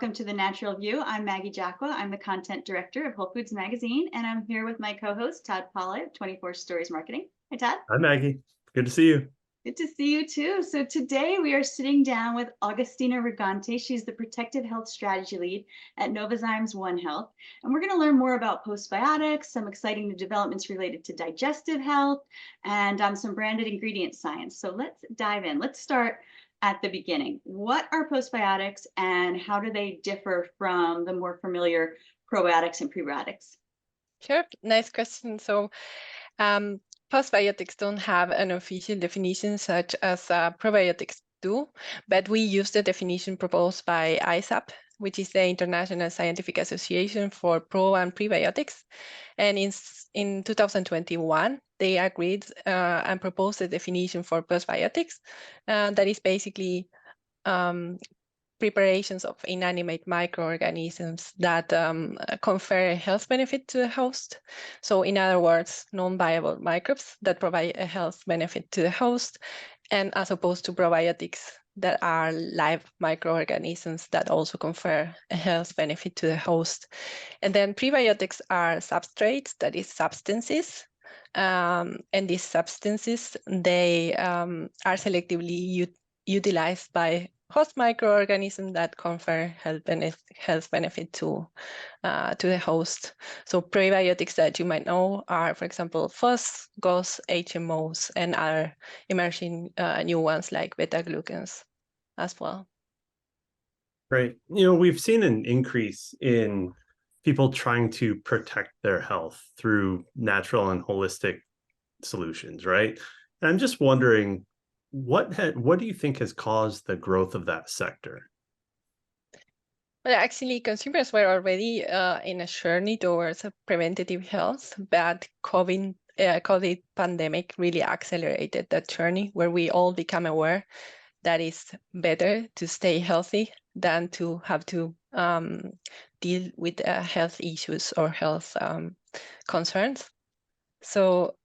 welcome to The Natural View. I'm Maggie Jaqua. I'm the content director of WholeFoods magazine, and I'm here with my co-host, Todd Pauli of 24 Stories Marketing. Hi, Todd. Hi, Maggie. Good to see you. Good to see you too. So today we are sitting down with Agostina Riganti. She's the Protective Health Strategy Lead at Novozymes OneHealth. And we're going to learn more about postbiotics, some exciting new developments related to digestive health, and some branded ingredient science. So let's dive in. Let's start at the beginning. What are postbiotics and how do they differ from the more familiar probiotics and prebiotics? Sure, nice question. So postbiotics don't have an official definition such as probiotics do, but we use the definition proposed by ISAP, which is the International Scientific Association for Pro and Prebiotics. And in 2021, they agreed and proposed a definition for postbiotics that is basically preparations of inanimate microorganisms that confer a health benefit to the host. So in other words, non-viable microbes that provide a health benefit to the host, and as opposed to probiotics that are live microorganisms that also confer a health benefit to the host. And then prebiotics are substrates, that is substances. And these substances, they are selectively utilized by host microorganisms that confer health benefit to the host. So prebiotics that you might know are, for example, FOS, GOS, HMOs, and other emerging new ones like beta-glucans as well. Right. You know, we've seen an increase in people trying to protect their health through natural and holistic solutions, right? And I'm just wondering, what do you think has caused the growth of that sector? Well, actually, consumers were already in a journey towards a preventative health, but COVID pandemic really accelerated that journey, where we all become aware that it's better to stay healthy than to have to deal with health issues or health concerns. So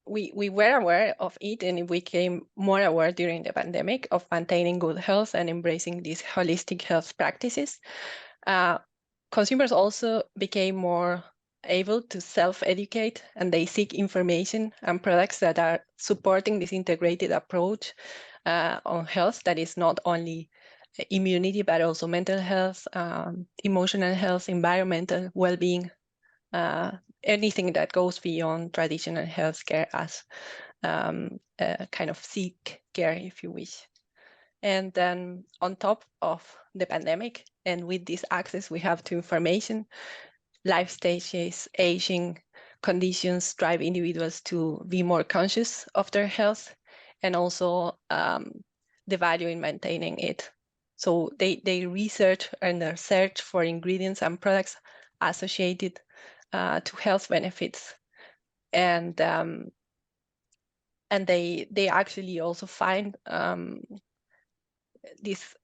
we were aware of it, and we became more aware during the pandemic of maintaining good health and embracing these holistic health practices. Consumers also became more able to self-educate, and they seek information and products that are supporting this integrated approach on health that is not only immunity, but also mental health, emotional health, environmental well-being, anything that goes beyond traditional healthcare as kind of sick care, if you wish. And then on top of the pandemic, and with this access we have to information, life stages, aging conditions drive individuals to be more conscious of their health, and also the value in maintaining it. So they research and they search for ingredients and products associated to health benefits, and they actually also find these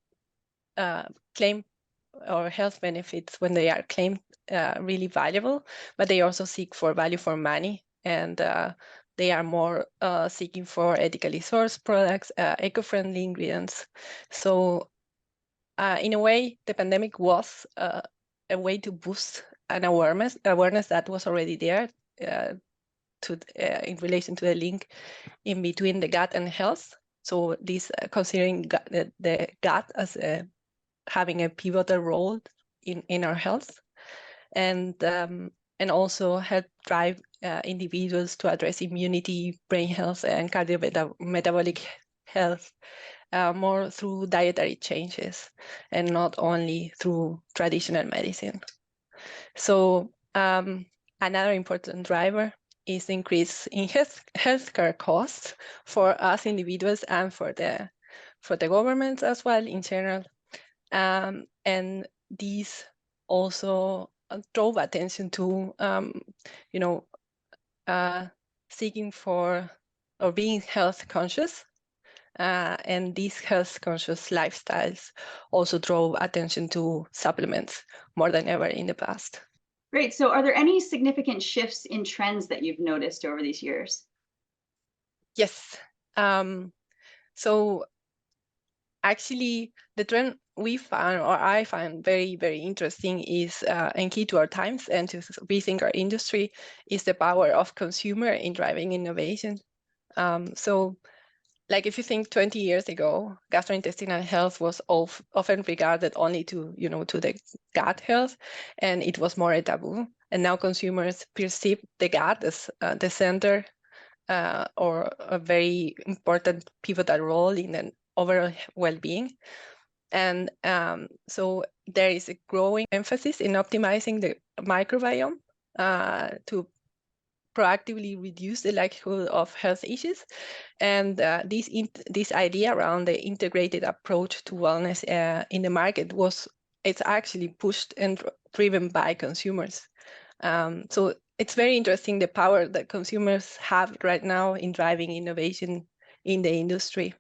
claim or health benefits when they are claimed really valuable, but they also seek for value for money, and they are more seeking for ethically sourced products, eco-friendly ingredients. So in a way, the pandemic was a way to boost an awareness that was already there in relation to the link in between the gut and health. So this considering the gut as having a pivotal role in our health, and also help drive individuals to address immunity, brain health, and cardiometabolic health more through dietary changes and not only through traditional medicine. So another important driver is the increase in healthcare costs for us individuals and for the governments as well in general. And these also drove attention to seeking for or being health conscious. And these health conscious lifestyles also drove attention to supplements more than ever in the past. Great. So are there any significant shifts in trends that you've noticed over these years? Yes. So actually, the trend we found, or I find very, very interesting is, and key to our times and to rethink our industry, is the power of consumer in driving innovation. So like if you think 20 years ago, gastrointestinal health was often regarded only to, to the gut health, and it was more a taboo. And now consumers perceive the gut as the center or a very important pivotal role in an overall well-being. And so there is a growing emphasis in optimizing the microbiome to proactively reduce the likelihood of health issues. And this idea around the integrated approach to wellness in the market it's actually pushed and driven by consumers. So it's very interesting the power that consumers have right now in driving innovation in the industry.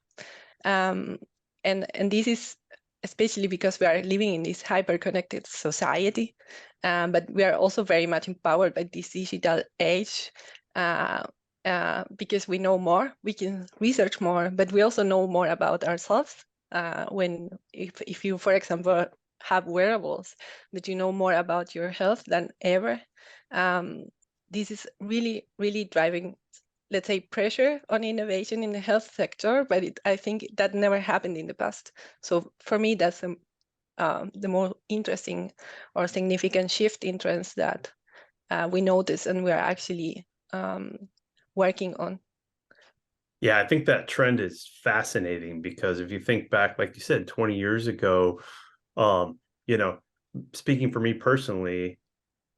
And this is especially because we are living in this hyper-connected society, but we are also very much empowered by this digital age because we know more, we can research more, but we also know more about ourselves. If you, for example, have wearables, that you know more about your health than ever. This is really, really driving, let's say, pressure on innovation in the health sector, but I think that never happened in the past. So for me, that's the more interesting or significant shift in trends that we notice and we're actually working on. Yeah, I think that trend is fascinating because if you think back, like you said, 20 years ago, speaking for me personally,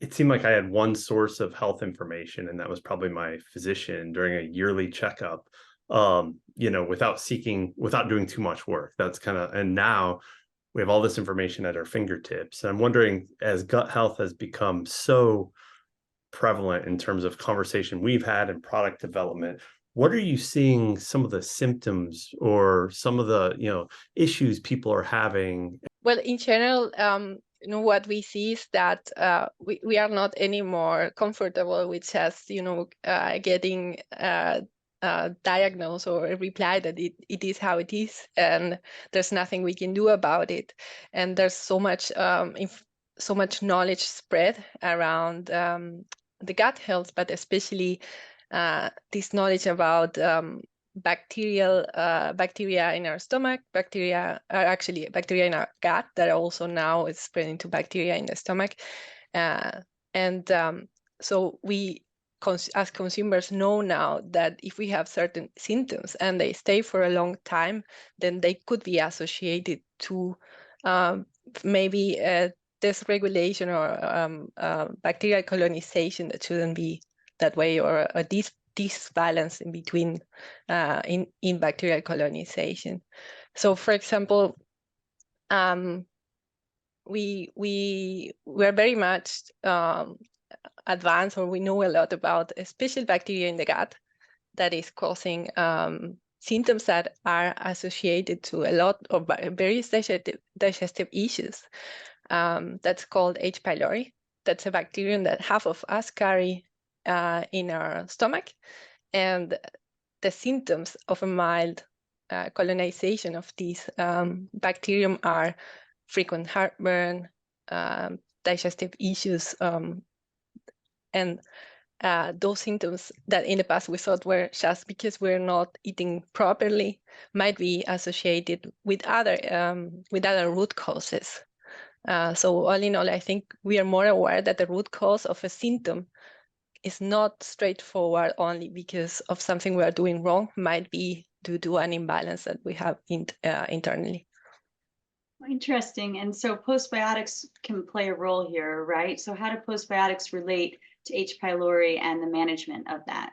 it seemed like I had one source of health information, and that was probably my physician during a yearly checkup, without doing too much work. And now we have all this information at our fingertips. And I'm wondering, as gut health has become so prevalent in terms of conversation we've had and product development, what are you seeing some of the symptoms or some of the, issues people are having? Well, in general, what we see is that we are not anymore comfortable with just, getting diagnosed or a reply that it is how it is, and there's nothing we can do about it. And there's so much knowledge spread around the gut health, but especially this knowledge about bacteria in our stomach, bacteria in our gut that also now is spreading to bacteria in the stomach. So we, as consumers, know now that if we have certain symptoms and they stay for a long time, then they could be associated to maybe dysregulation or bacterial colonization that shouldn't be that way, or a disbalance in between in bacterial colonization. So, for example, we're very much advanced, or we know a lot about a special bacteria in the gut that is causing symptoms that are associated to a lot of various digestive issues. That's called H. pylori. That's a bacterium that half of us carry in our stomach, and the symptoms of a mild colonization of these bacterium are frequent heartburn, digestive issues, and those symptoms that in the past we thought were just because we're not eating properly might be associated with other root causes. So all in all, I think we are more aware that the root cause of a symptom is not straightforward only because of something we are doing wrong, might be due to an imbalance that we have internally. Interesting. And so postbiotics can play a role here, right? So how do postbiotics relate to H. pylori and the management of that?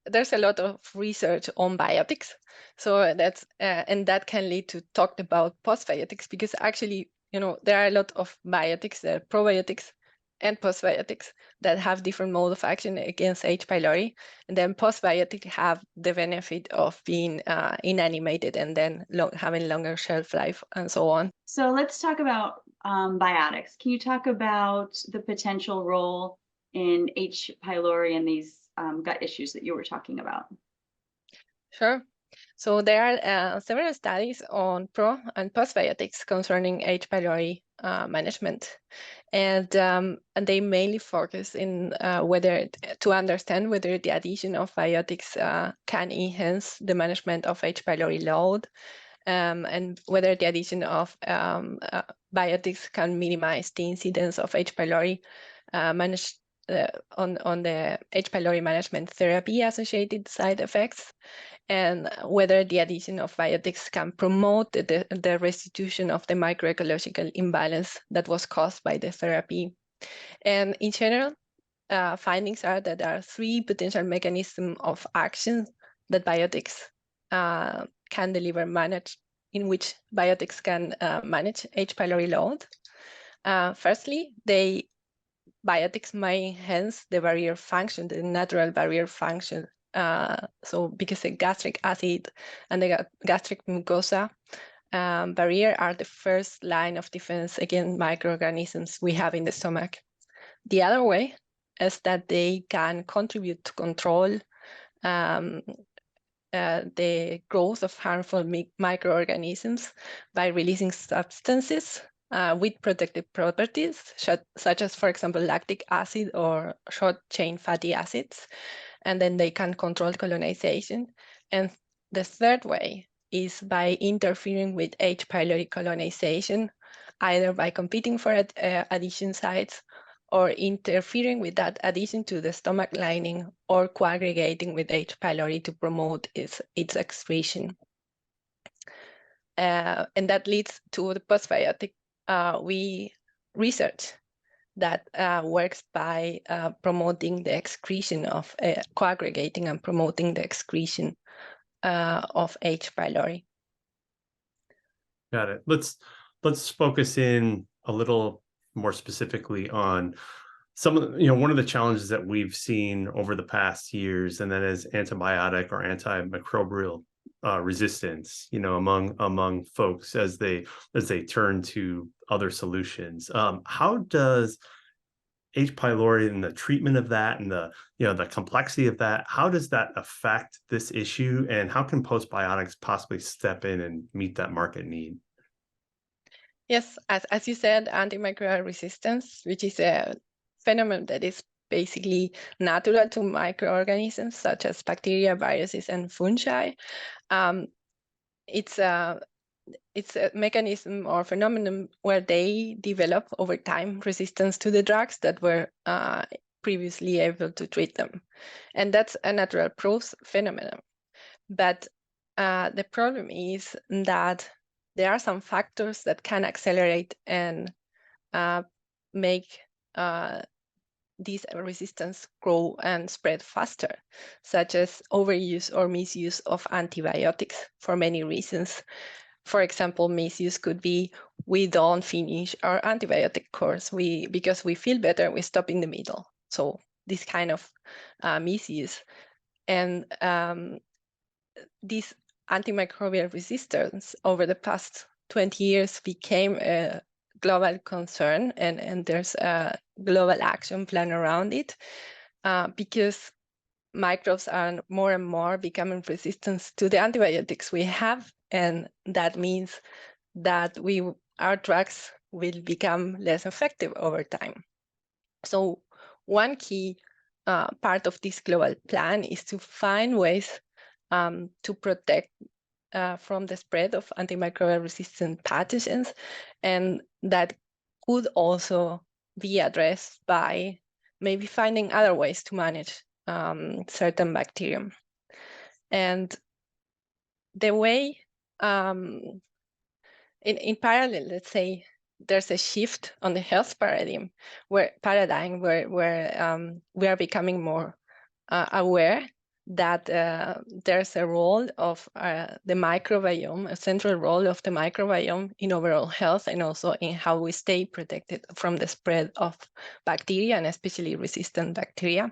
There's a lot of research on biotics. So that's, and that can lead to talk about postbiotics, because actually, there are a lot of biotics, probiotics and postbiotics that have different mode of action against H. pylori. And then postbiotics have the benefit of being inanimated and then having longer shelf life and so on. So let's talk about biotics. Can you talk about the potential role in H. pylori and these gut issues that you were talking about? Sure. So there are several studies on pro and postbiotics concerning H. pylori management, and they mainly focus in to understand whether the addition of biotics can enhance the management of H. pylori load, and whether the addition of biotics can minimize the incidence of H. pylori managed on the H. pylori management therapy associated side effects, and whether the addition of biotics can promote the restitution of the microecological imbalance that was caused by the therapy. And in general, findings are that there are 3 potential mechanisms of action that biotics can deliver, in which biotics can manage H. pylori load. Firstly, biotics may enhance the barrier function, the natural barrier function. So because the gastric acid and the gastric mucosa barrier are the first line of defense against microorganisms we have in the stomach. The other way is that they can contribute to control the growth of harmful microorganisms by releasing substances with protective properties, such as, for example, lactic acid or short-chain fatty acids, and then they can control colonization. And the third way is by interfering with H. pylori colonization, either by competing for adhesion sites or interfering with that addition to the stomach lining or coaggregating with H. pylori to promote its excretion. And that leads to the postbiotic research that works by promoting the excretion of, coaggregating and promoting the excretion of H. pylori. Got it. Let's focus in a little more specifically on some of the, one of the challenges that we've seen over the past years, and that is antibiotic or antimicrobial resistance, among folks as they turn to other solutions. How does H. pylori and the treatment of that and the complexity of that, how does that affect this issue, and how can postbiotics possibly step in and meet that market need? Yes, as you said, antimicrobial resistance, which is a phenomenon that is basically natural to microorganisms such as bacteria, viruses, and fungi. It's a mechanism or phenomenon where they develop over time resistance to the drugs that were previously able to treat them. And that's a natural phenomenon. But the problem is that there are some factors that can accelerate and make this resistance grow and spread faster, such as overuse or misuse of antibiotics for many reasons. For example, misuse could be we don't finish our antibiotic course because we feel better, we stop in the middle. So this kind of misuse. And this antimicrobial resistance over the past 20 years became a global concern, and there's a global action plan around it because microbes are more and more becoming resistant to the antibiotics we have, and that means that our drugs will become less effective over time. So one key part of this global plan is to find ways to protect from the spread of antimicrobial resistant pathogens, and that could also be addressed by maybe finding other ways to manage certain bacteria. And the way, in parallel, let's say, there's a shift on the health paradigm where we are becoming more aware that there's a role of the microbiome, a central role of the microbiome in overall health, and also in how we stay protected from the spread of bacteria, and especially resistant bacteria.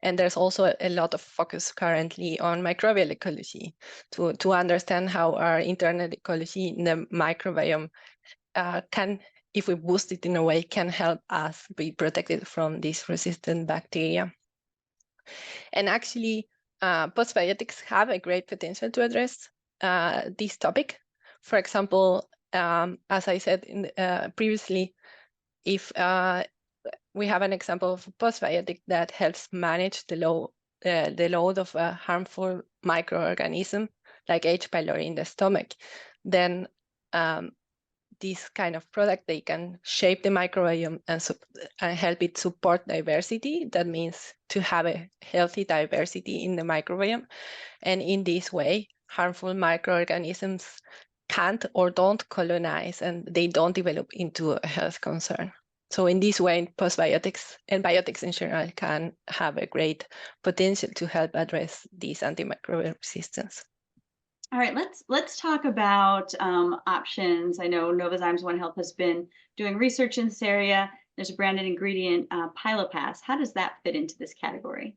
And there's also a lot of focus currently on microbial ecology to understand how our internal ecology in the microbiome can, if we boost it in a way, can help us be protected from these resistant bacteria. And actually, postbiotics have a great potential to address this topic. For example, as I said previously, if we have an example of a postbiotic that helps manage the load of a harmful microorganism like H. pylori in the stomach, then this kind of product, they can shape the microbiome and help it support diversity. That means to have a healthy diversity in the microbiome. And in this way, harmful microorganisms can't or don't colonize, and they don't develop into a health concern. So in this way, postbiotics and biotics in general can have a great potential to help address this antimicrobial resistance. All right, let's talk about options. I know Novozymes OneHealth has been doing research in this area. There's a branded ingredient, Pylopass. How does that fit into this category?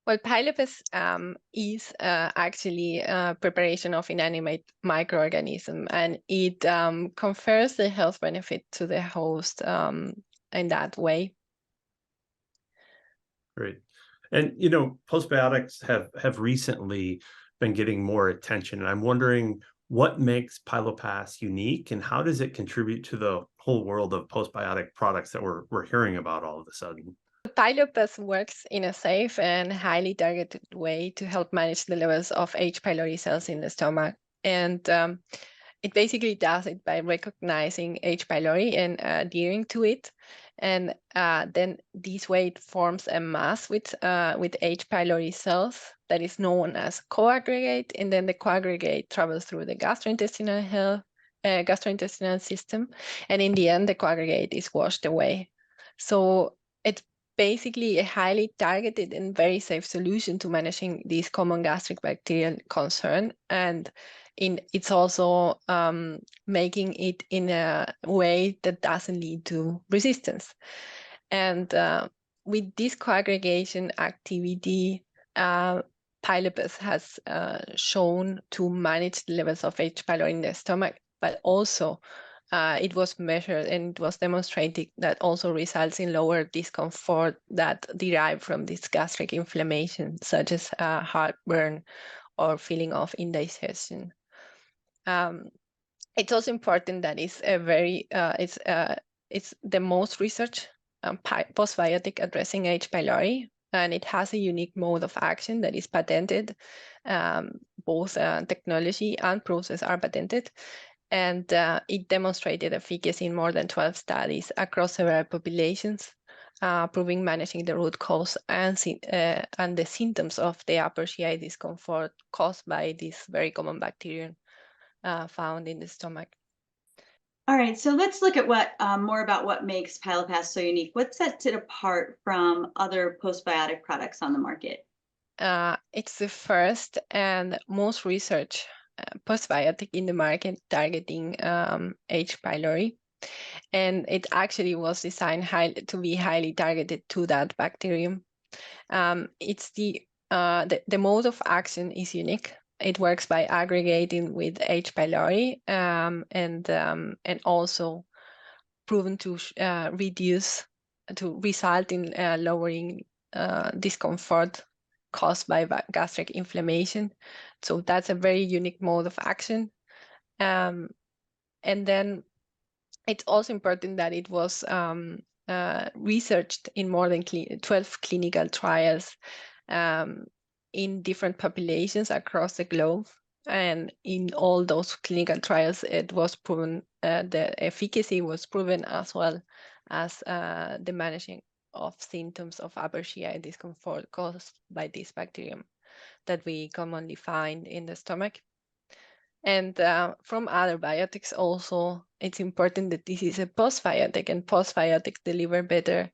Well, Pylopass is actually a preparation of inanimate microorganism, and it confers the health benefit to the host in that way. Great. And, postbiotics have recently been getting more attention. And I'm wondering what makes Pylopass unique and how does it contribute to the whole world of postbiotic products that we're hearing about all of a sudden? Pylopass works in a safe and highly targeted way to help manage the levels of H. pylori cells in the stomach. And it basically does it by recognizing H. pylori and adhering to it. And then this way it forms a mass with H. pylori cells that is known as coaggregate. And then the coaggregate travels through the gastrointestinal system. And in the end, the coaggregate is washed away. So it's basically a highly targeted and very safe solution to managing this common gastric bacterial concern. And it's also making it in a way that doesn't lead to resistance. And with this coaggregation activity, Pylopass has shown to manage the levels of H. pylori in the stomach, but also it was measured and it was demonstrated that also results in lower discomfort that derive from this gastric inflammation, such as heartburn or feeling of indigestion. It's also important that it's the most researched postbiotic addressing H. pylori, and it has a unique mode of action that is patented. Both technology and process are patented. And it demonstrated efficacy in more than 12 studies across several populations, proving managing the root cause and the symptoms of the upper GI discomfort caused by this very common bacterium found in the stomach. All right, so let's look at more about what makes Pylopass so unique. What sets it apart from other postbiotic products on the market? It's the first and most researched postbiotic in the market targeting H. pylori, and it actually was designed to be highly targeted to that bacterium. It's the mode of action is unique. It works by aggregating with H. pylori and also proven to result in lowering discomfort caused by gastric inflammation. So that's a very unique mode of action. And then it's also important that it was researched in more than 12 clinical trials in different populations across the globe. And in all those clinical trials, it was proven, the efficacy was proven, as well as the managing of symptoms of upper GI discomfort caused by this bacterium that we commonly find in the stomach. And from other biotics also, it's important that this is a postbiotic, and postbiotics deliver better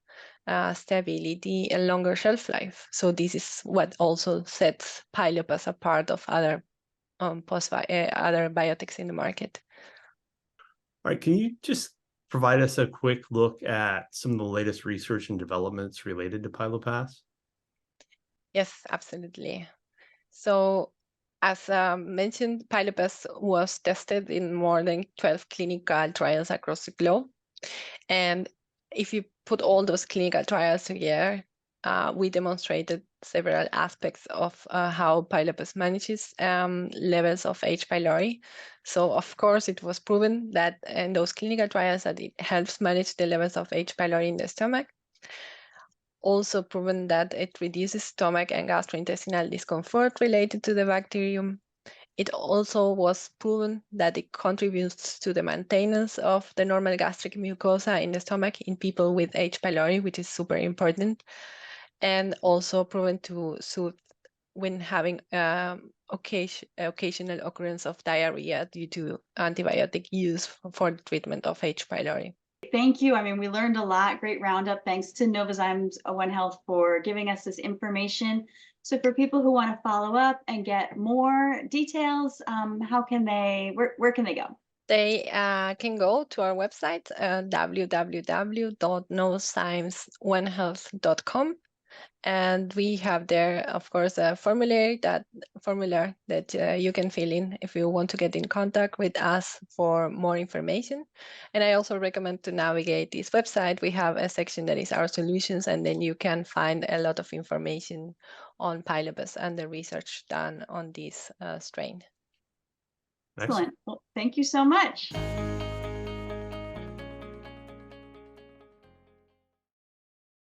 stability and longer shelf life. So this is what also sets Pylopass apart of other other biotics in the market. All right, can you just provide us a quick look at some of the latest research and developments related to Pylopass? Yes, absolutely. So as mentioned, Pylopass was tested in more than 12 clinical trials across the globe. And if you put all those clinical trials together, we demonstrated several aspects of how Pylopass manages levels of H. pylori. So of course, it was proven that in those clinical trials that it helps manage the levels of H. pylori in the stomach. Also proven that it reduces stomach and gastrointestinal discomfort related to the bacterium. It also was proven that it contributes to the maintenance of the normal gastric mucosa in the stomach in people with H. pylori, which is super important, and also proven to soothe when having occasional occurrence of diarrhea due to antibiotic use for the treatment of H. pylori. Thank you. I mean, we learned a lot. Great roundup. Thanks to Novozymes OneHealth for giving us this information. So for people who want to follow up and get more details, how can they, where can they go? They can go to our website, www.novozymesOneHealth.com. And we have there, of course, a formula that you can fill in if you want to get in contact with us for more information. And I also recommend to navigate this website. We have a section that is our solutions, and then you can find a lot of information on Pylopass and the research done on this strain. Excellent. Well, thank you so much.